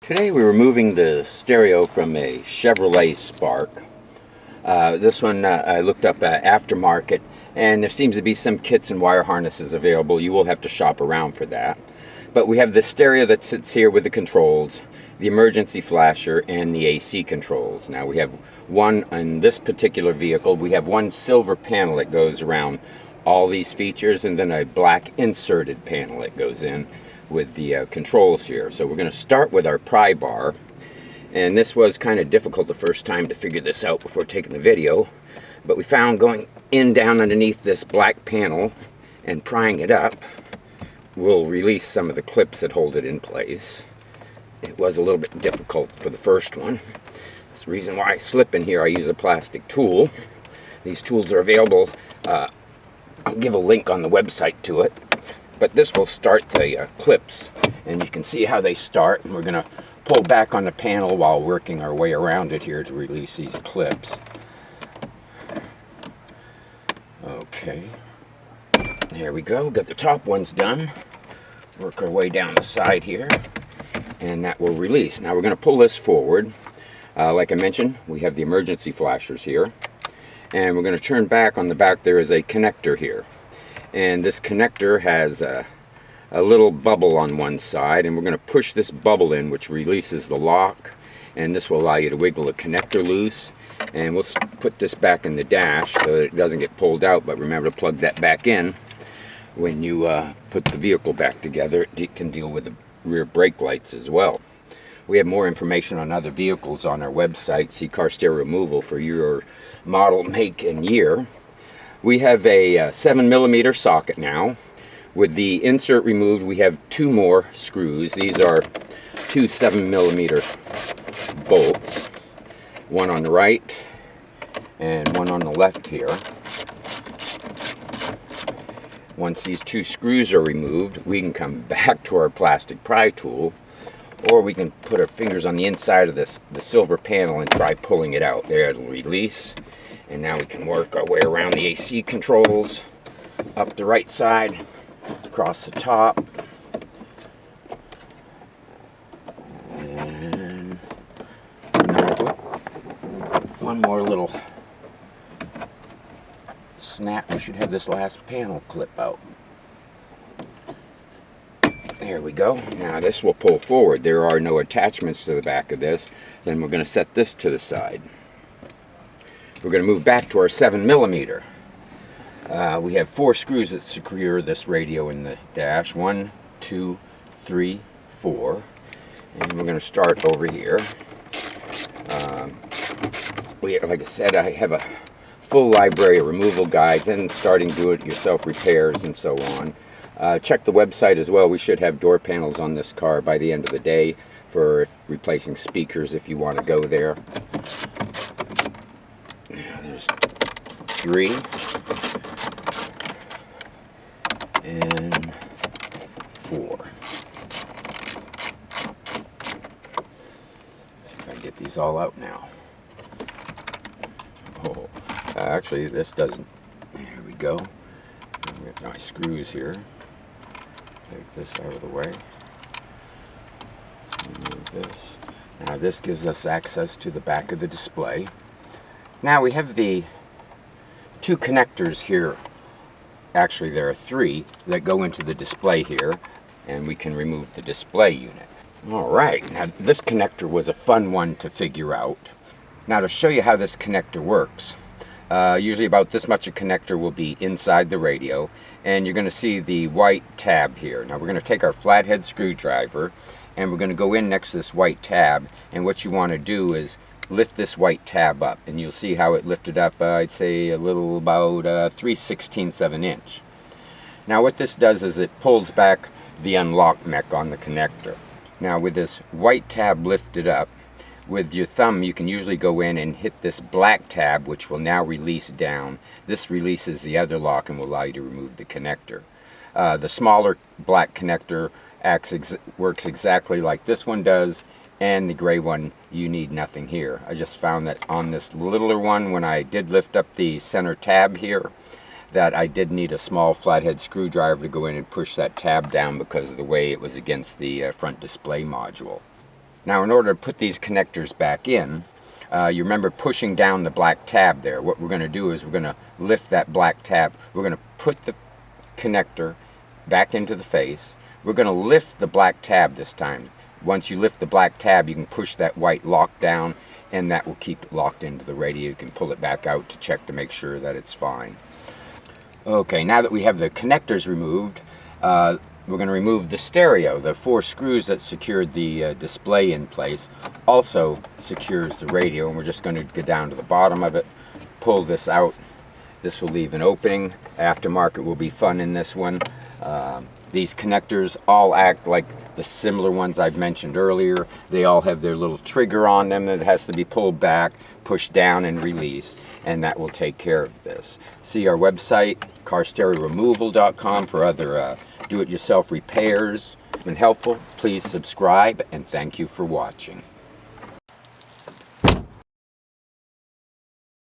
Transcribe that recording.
Today we're removing the stereo from a Chevrolet Spark. This one I looked up aftermarket, and there seems to be some kits and wire harnesses available. You will have to shop around for that. But we have the stereo that sits here with the controls, the emergency flasher, and the AC controls. Now we have one in this particular vehicle. We have one silver panel that goes around all these features, and then a black inserted panel that goes in with the controls here. So we're going to start with our pry bar, and this was kind of difficult the first time to figure this out before taking the video, but we found going in down underneath this black panel and prying it up will release some of the clips that hold it in place. It was a little bit difficult for the first one. That's the reason why I slip in here. I use a plastic tool. These tools are available. I'll give a link on the website to it. But this will start the clips, and you can see how they start. And we're going to pull back on the panel while working our way around it here to release these clips. Okay, there we go. Got the top ones done. Work our way down the side here, and that will release. Now we're going to pull this forward. Like I mentioned, we have the emergency flashers here, and we're going to turn back. On the back there is a connector here. And this connector has a little bubble on one side, and we're going to push this bubble in, which releases the lock, and this will allow you to wiggle the connector loose. And we'll put this back in the dash so that it doesn't get pulled out, but remember to plug that back in when you put the vehicle back together. It can deal with the rear brake lights as well. We have more information on other vehicles on our website. See car stereo removal for your model, make, and year. We have a 7mm socket now. With the insert removed, we have two more screws. These are two 7mm bolts, one on the right and one on the left here. Once these two screws are removed, we can come back to our plastic pry tool, or we can put our fingers on the inside of the silver panel and try pulling it out. There, it'll release. And now we can work our way around the AC controls, up the right side, across the top, and one more little snap. We should have this last panel clip out. There we go. Now this will pull forward. There are no attachments to the back of this. Then we're going to set this to the side. We're going to move back to our 7mm. We have four screws that secure this radio in the dash. 1, 2, 3, 4. And we're going to start over here. Like I said, I have a full library of removal guides and starting do-it-yourself repairs and so on. Check the website as well. We should have door panels on this car by the end of the day for replacing speakers if you want to go there. There's 3 and 4. See if I can get these all out now. Oh, actually this doesn't. There we go. Get my screws here. Take this out of the way. Remove this. Now this gives us access to the back of the display. Now we have the two connectors here. Actually there are 3 that go into the display here, and we can remove the display unit. Alright, now this connector was a fun one to figure out. Now to show you how this connector works, usually about this much a connector will be inside the radio, and you're going to see the white tab here. Now we're going to take our flathead screwdriver and we're going to go in next to this white tab, and what you want to do is lift this white tab up, and you'll see how it lifted up, I'd say a little about 3/16 of an inch. Now what this does is it pulls back the unlock mech on the connector. Now with this white tab lifted up, with your thumb you can usually go in and hit this black tab, which will now release down. This releases the other lock and will allow you to remove the connector. The smaller black connector works exactly like this one does, and the gray one, you need nothing here. I just found that on this littler one, when I did lift up the center tab here, that I did need a small flathead screwdriver to go in and push that tab down because of the way it was against the front display module. Now in order to put these connectors back in, you remember pushing down the black tab there. What we're going to do is we're going to lift that black tab. We're going to put the connector back into the face. We're going to lift the black tab this time. Once you lift the black tab, you can push that white lock down, and that will keep it locked into the radio. You can pull it back out to check to make sure that it's fine. Okay, now that we have the connectors removed, we're going to remove the stereo. The 4 screws that secured the display in place also secures the radio, and we're just going to go down to the bottom of it, pull this out. This will leave an opening. Aftermarket will be fun in this one. These connectors all act like the similar ones I've mentioned earlier. They all have their little trigger on them that has to be pulled back, pushed down, and released, and that will take care of this. See our website, carstereoremoval.com, for other do-it-yourself repairs. If it's been helpful, please subscribe, and thank you for watching.